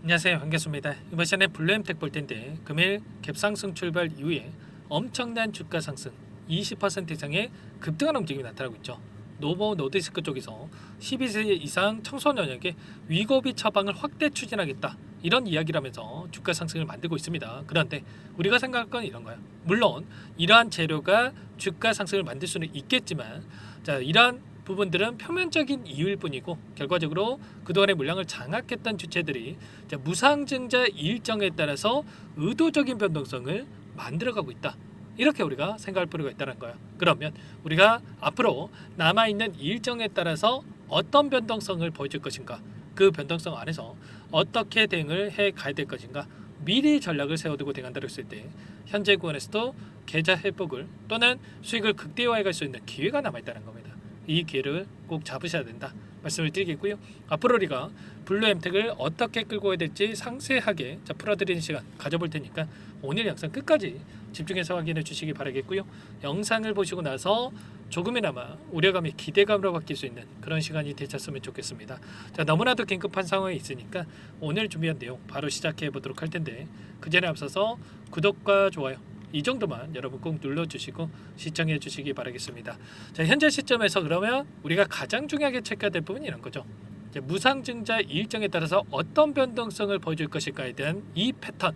안녕하세요, 반갑습니다. 이번 시간에 블루엠텍 볼 텐데 금일 갭상승 출발 이후에 엄청난 주가 상승 20% 이상의 급등하는 움직임이 나타나고 있죠. 노버 노디스크 쪽에서 12세 이상 청소년에게 위고비 처방을 확대 추진하겠다, 이런 이야기를 하면서 주가 상승을 만들고 있습니다. 그런데 우리가 생각할 건 이런 거예요. 물론 이러한 재료가 주가 상승을 만들 수는 있겠지만, 이러한 부분들은 표면적인 이유일 뿐이고, 결과적으로 그동안의 물량을 장악했던 주체들이 무상증자 일정에 따라서 의도적인 변동성을 만들어가고 있다, 이렇게 우리가 생각할 필요가 있다는 거예요. 그러면 우리가 앞으로 남아있는 일정에 따라서 어떤 변동성을 보여줄 것인가, 그 변동성 안에서 어떻게 대응을 해 가야 될 것인가, 미리 전략을 세워두고 대응한다고 했을 때 현재 구간에서도 계좌 회복을 또는 수익을 극대화해 갈 수 있는 기회가 남아있다는 겁니다. 이 기회를 꼭 잡으셔야 된다 말씀을 드리겠고요. 앞으로 우리가 블루엠텍을 어떻게 끌고 가야 될지 상세하게 풀어드리는 시간 가져볼 테니까 오늘 영상 끝까지 집중해서 확인해 주시기 바라겠고요. 영상을 보시고 나서 조금이나마 우려감이 기대감으로 바뀔 수 있는 그런 시간이 되셨으면 좋겠습니다. 너무나도 긴급한 상황이 있으니까 오늘 준비한 내용 바로 시작해 보도록 할 텐데, 그 전에 앞서서 구독과 좋아요 이 정도만 여러분 꼭 눌러주시고 시청해 주시기 바라겠습니다. 현재 시점에서 그러면 우리가 가장 중요하게 체크해야 될 부분이 이런 거죠. 무상증자 일정에 따라서 어떤 변동성을 보여줄 것일까에 대한 이 패턴,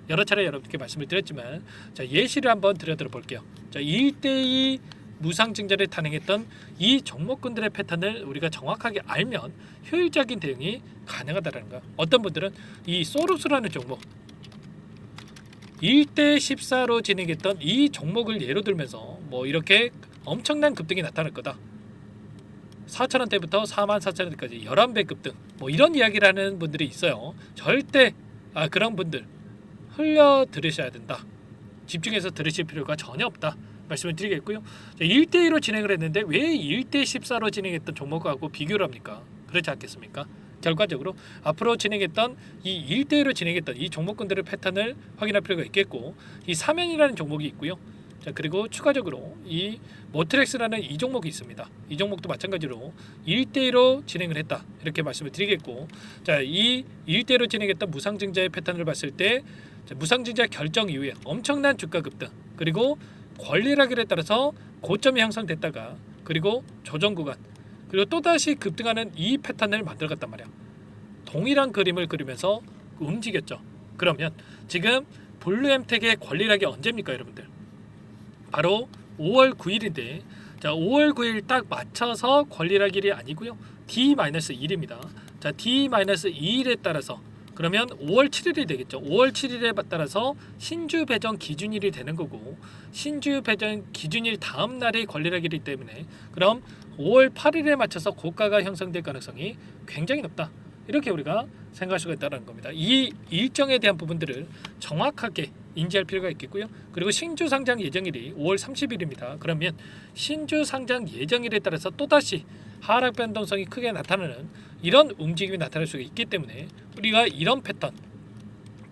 여러 차례 여러분께 말씀을 드렸지만 예시를 한번 들여들어 볼게요. 1대2 무상증자를 단행했던 이 종목군들의 패턴을 우리가 정확하게 알면 효율적인 대응이 가능하다는 거예요. 어떤 분들은 이 소루스라는 종목 1대 14로 진행했던 이 종목을 예로 들면서 이렇게 엄청난 급등이 나타날 거다, 4,000원대부터 44,000원대까지 11배 급등, 이런 이야기를 하는 분들이 있어요. 절대 그런 분들 흘려 들으셔야 된다, 집중해서 들으실 필요가 전혀 없다 말씀을 드리겠고요. 1대2로 진행을 했는데 왜 1대 14로 진행했던 종목하고 비교를 합니까? 그렇지 않겠습니까? 결과적으로 앞으로 진행했던 이 1대1로 진행했던 이 종목군들의 패턴을 확인할 필요가 있겠고, 이 사면이라는 종목이 있고요. 그리고 추가적으로 이 모트렉스라는 이 종목이 있습니다. 이 종목도 마찬가지로 1대1로 진행을 했다, 이렇게 말씀을 드리겠고, 이 1대1로 진행했던 무상증자의 패턴을 봤을 때 무상증자 결정 이후에 엄청난 주가 급등, 그리고 권리락에 따라서 고점이 형성됐다가 그리고 조정 구간, 그리고 또다시 급등하는 이 패턴을 만들어갔단 말이야. 동일한 그림을 그리면서 움직였죠. 그러면 지금 블루엠텍의 권리락이 언제입니까, 여러분들? 바로 5월 9일인데 5월 9일 딱 맞춰서 권리락일이 아니고요, D-1입니다. D-2일에 따라서 그러면 5월 7일이 되겠죠. 5월 7일에 따라서 신주 배정 기준일이 되는 거고, 신주 배정 기준일 다음 날이 권리락이기 때문에 그럼 5월 8일에 맞춰서 고가가 형성될 가능성이 굉장히 높다, 이렇게 우리가 생각할 수가 있다는 겁니다. 이 일정에 대한 부분들을 정확하게 인지할 필요가 있겠고요. 그리고 신주 상장 예정일이 5월 30일입니다. 그러면 신주 상장 예정일에 따라서 또다시 하락 변동성이 크게 나타나는 이런 움직임이 나타날 수가 있기 때문에 우리가 이런 패턴,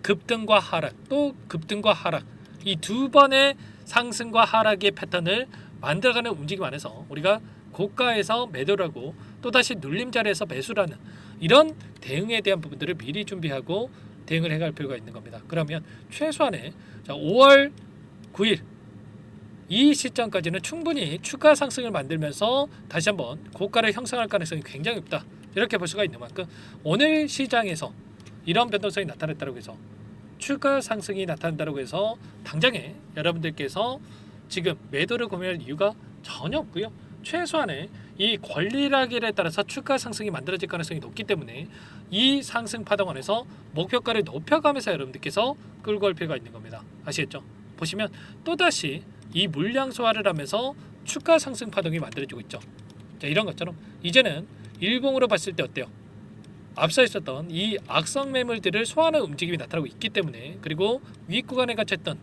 급등과 하락 또 급등과 하락, 이 두 번의 상승과 하락의 패턴을 만들어가는 움직임 안에서 우리가 고가에서 매도를 하고 또다시 눌림자리에서 매수를 하는 이런 대응에 대한 부분들을 미리 준비하고 대응을 해갈 필요가 있는 겁니다. 그러면 최소한의 5월 9일 이 시점까지는 충분히 추가 상승을 만들면서 다시 한번 고가를 형성할 가능성이 굉장히 높다, 이렇게 볼 수가 있는 만큼 오늘 시장에서 이런 변동성이 나타났다고 해서 추가 상승이 나타난다고 해서 당장에 여러분들께서 지금 매도를 고민할 이유가 전혀 없고요. 최소한의 이 권리락일에 따라서 추가 상승이 만들어질 가능성이 높기 때문에 이 상승 파동 안에서 목표가를 높여가면서 여러분들께서 끌고 갈 필요가 있는 겁니다. 아시겠죠? 보시면 또다시 이 물량 소화를 하면서 추가 상승 파동이 만들어지고 있죠. 이런 것처럼 이제는 일봉으로 봤을 때 어때요? 앞서 있었던 이 악성 매물들을 소화하는 움직임이 나타나고 있기 때문에, 그리고 윗 구간에 갇혔던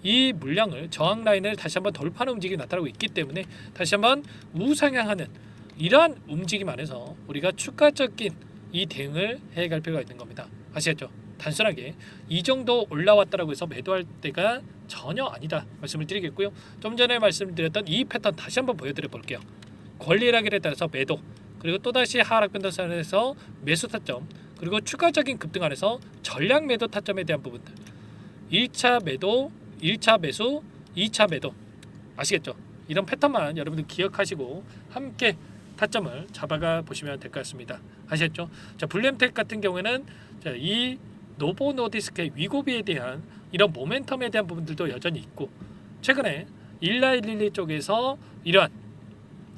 이 물량을 저항 라인을 다시 한번 돌파하는 움직임이 나타나고 있기 때문에 다시 한번 우상향하는 이러한 움직임 안에서 우리가 추가적인 이 대응을 해갈 필요가 있는 겁니다. 아시겠죠? 단순하게 이 정도 올라왔다라고 해서 매도할 때가 전혀 아니다 말씀을 드리겠고요. 좀 전에 말씀드렸던 이 패턴 다시 한번 보여드려 볼게요. 권리락일에 따라서 매도, 그리고 또다시 하락 변동선에서 매수 타점, 그리고 추가적인 급등 안에서 전략 매도 타점에 대한 부분들 1차 매도, 1차 매수, 2차 매도 아시겠죠? 이런 패턴만 여러분들 기억하시고 함께 타점을 잡아가 보시면 될 것 같습니다. 아시겠죠? 자, 블루엠텍 같은 경우에는 자, 이 노보 노디스크의 위고비에 대한 이런 모멘텀에 대한 부분들도 여전히 있고 최근에 1112 쪽에서 이러한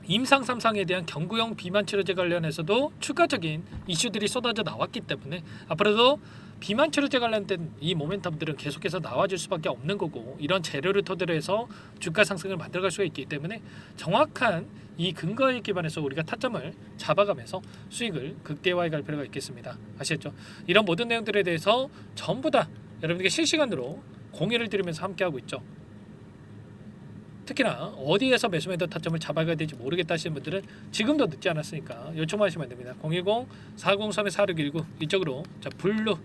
임상 3상에 대한 경구용 비만 치료제 관련해서도 추가적인 이슈들이 쏟아져 나왔기 때문에 앞으로도 비만 치료제 관련된 이 모멘텀들은 계속해서 나와줄 수밖에 없는 거고 이런 재료를 토대로 해서 주가 상승을 만들어갈 수가 있기 때문에 정확한 이 근거에 기반해서 우리가 타점을 잡아가면서 수익을 극대화해 갈 필요가 있겠습니다. 아시겠죠? 이런 모든 내용들에 대해서 전부 다 여러분에게 실시간으로 공유를 드리면서 함께하고 있죠. 특히나 어디에서 매수 매도 타점을 잡아가야 될지 모르겠다 하시는 분들은 지금도 늦지 않았으니까 요청하시면 됩니다. 010-403-4619 이쪽으로 자 블루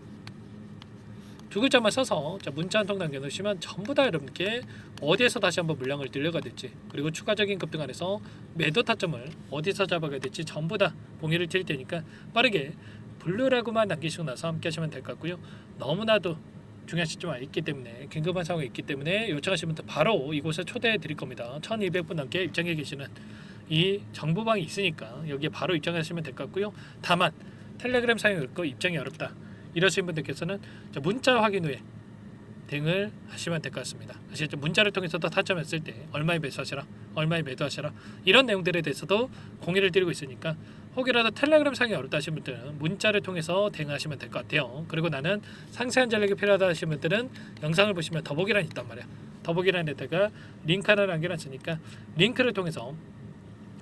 두 글자만 써서 자 문자 한 통 남겨놓으시면 전부 다 여러분께 어디에서 다시 한번 물량을 들려가야 될지 그리고 추가적인 급등 안에서 매도 타점을 어디서 잡아가야 될지 전부 다 공유를 드릴 테니까 빠르게 블루라고만 남기시고 나서 함께 하시면 될 것 같고요. 너무나도 중요한 시점이 있기 때문에 긴급한 상황이 있기 때문에 요청하시는 분들 바로 이곳에 초대해 드릴 겁니다. 1200분 넘게 입장해 계시는 이 정보방이 있으니까 여기에 바로 입장하시면 될 것 같고요. 다만 텔레그램 사용이 어렵고 입장이 어렵다 이러신 분들께서는 문자 확인 후에 대응을 하시면 될 것 같습니다. 아시겠죠? 문자를 통해서도 타점했을 때 얼마에 매수하시라 얼마에 매도하시라 이런 내용들에 대해서도 공유를 드리고 있으니까 혹이라도 텔레그램 사용이 어렵다 하시는 분들은 문자를 통해서 대응하시면 될 것 같아요. 그리고 나는 상세한 전략이 필요하다 하시는 분들은 영상을 보시면 더보기란이 있단 말이야. 더보기란에다가 링크 하나 남겨놨으니까 링크를 통해서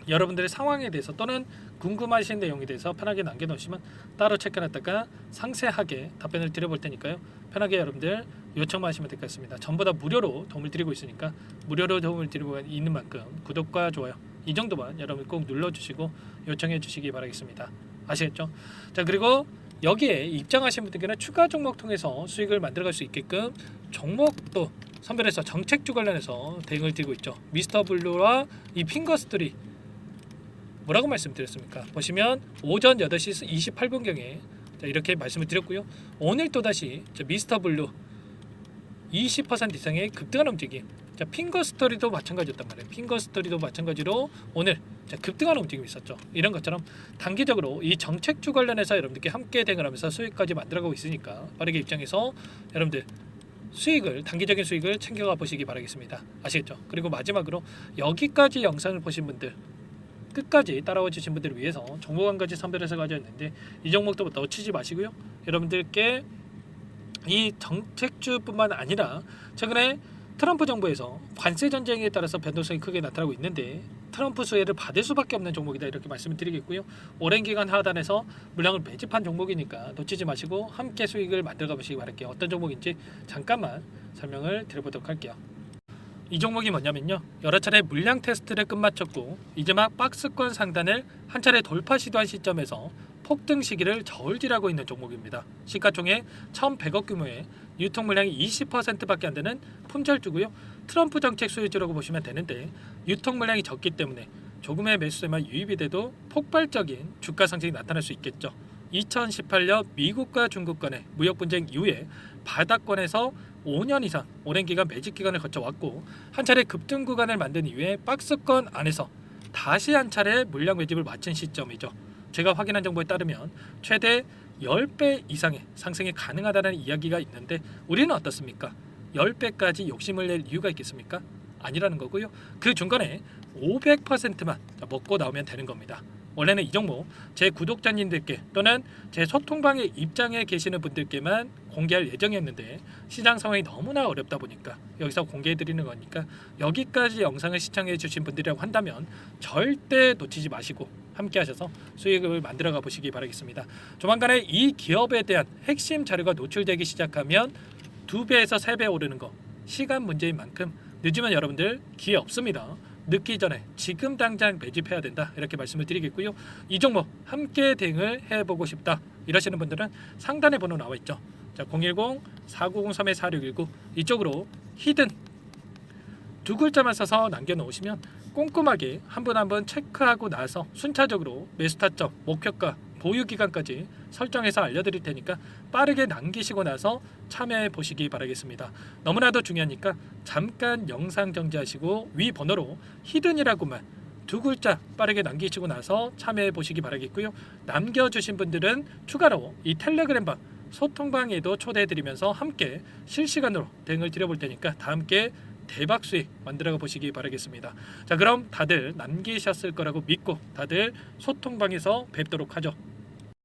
여러분들의 상황에 대해서 또는 궁금하신 내용에 대해서 편하게 남겨놓으시면 따로 체크해놨다가 상세하게 답변을 드려볼 테니까요. 편하게 여러분들 요청만 하시면 될 것 같습니다. 전부 다 무료로 도움을 드리고 있으니까 무료로 도움을 드리고 있는 만큼 구독과 좋아요 이 정도만 여러분 꼭 눌러주시고 요청해 주시기 바라겠습니다. 아시겠죠? 자 그리고 여기에 입장하신 분들께는 추가 종목 통해서 수익을 만들어갈 수 있게끔 종목도 선별해서 정책주 관련해서 대응을 드리고 있죠. 미스터 블루와 이 핑거스트리 뭐라고 말씀드렸습니까? 보시면 오전 8시 28분경에 이렇게 말씀을 드렸고요. 오늘 또다시 미스터 블루 20% 이상의 급등한 움직임 자 핑거스토리도 마찬가지였단 말이에요. 핑거스토리도 마찬가지로 오늘 급등하는 움직임이 있었죠. 이런 것처럼 단기적으로 이 정책주 관련해서 여러분들께 함께 대응을 하면서 수익까지 만들어가고 있으니까 빠르게 입장해서 여러분들 수익을 단기적인 수익을 챙겨가 보시기 바라겠습니다. 아시겠죠? 그리고 마지막으로 여기까지 영상을 보신 분들 끝까지 따라와 주신 분들을 위해서 종목 한 가지 선별해서 가져왔는데 이 종목도 놓치지 마시고요. 여러분들께 이 정책주뿐만 아니라 최근에 트럼프 정부에서 관세 전쟁에 따라서 변동성이 크게 나타나고 있는데 트럼프 수혜를 받을 수밖에 없는 종목이다 이렇게 말씀을 드리겠고요. 오랜 기간 하단에서 물량을 매집한 종목이니까 놓치지 마시고 함께 수익을 만들어 가보시기 바랄게요. 어떤 종목인지 잠깐만 설명을 드려보도록 할게요. 이 종목이 뭐냐면요. 여러 차례 물량 테스트를 끝마쳤고 이제 막 박스권 상단을 한 차례 돌파 시도한 시점에서 폭등 시기를 저울질하고 있는 종목입니다. 시가총액 1,100억 규모의 유통 물량이 20%밖에 안 되는 품절주고요. 트럼프 정책 수혜주라고 보시면 되는데 유통 물량이 적기 때문에 조금의 매수세만 유입이 돼도 폭발적인 주가 상승이 나타날 수 있겠죠. 2018년 미국과 중국 간의 무역 분쟁 이후에 바닥권에서 5년 이상 오랜 기간 매집 기간을 거쳐왔고 한 차례 급등 구간을 만든 이후에 박스권 안에서 다시 한 차례 물량 매집을 마친 시점이죠. 제가 확인한 정보에 따르면 최대 10배 이상의 상승이 가능하다는 이야기가 있는데 우리는 어떻습니까? 10배까지 욕심을 낼 이유가 있겠습니까? 아니라는 거고요. 그 중간에 500%만 먹고 나오면 되는 겁니다. 원래는 이 종목 제 구독자님들께 또는 제 소통방에 입장해 계시는 분들께만 공개할 예정이었는데 시장 상황이 너무나 어렵다 보니까 여기서 공개해 드리는 거니까 여기까지 영상을 시청해 주신 분들이라고 한다면 절대 놓치지 마시고 함께 하셔서 수익을 만들어 가 보시기 바라겠습니다. 조만간에 이 기업에 대한 핵심 자료가 노출되기 시작하면 2배에서 3배 오르는 거 시간 문제인 만큼 늦으면 여러분들 기회 없습니다. 늦기 전에 지금 당장 매집해야 된다 이렇게 말씀을 드리겠고요. 이 종목 함께 대응을 해보고 싶다 이러시는 분들은 상단에 번호 나와 있죠. 자 010-4903-4619 이쪽으로 히든 두 글자만 써서 남겨놓으시면 꼼꼼하게 한 분 한 분 체크하고 나서 순차적으로 매수 타점, 목표가 보유 기간까지 설정해서 알려드릴 테니까 빠르게 남기시고 나서 참여해 보시기 바라겠습니다. 너무나도 중요하니까 잠깐 영상 정지하시고 위 번호로 히든이라고만 두 글자 빠르게 남기시고 나서 참여해 보시기 바라겠고요. 남겨주신 분들은 추가로 이 텔레그램방 소통방에도 초대해드리면서 함께 실시간으로 대응을 드려볼 테니까 다 함께 대박 수익 만들어 보시기 바라겠습니다. 자, 그럼 다들 남기셨을 거라고 믿고 다들 소통방에서 뵙도록 하죠.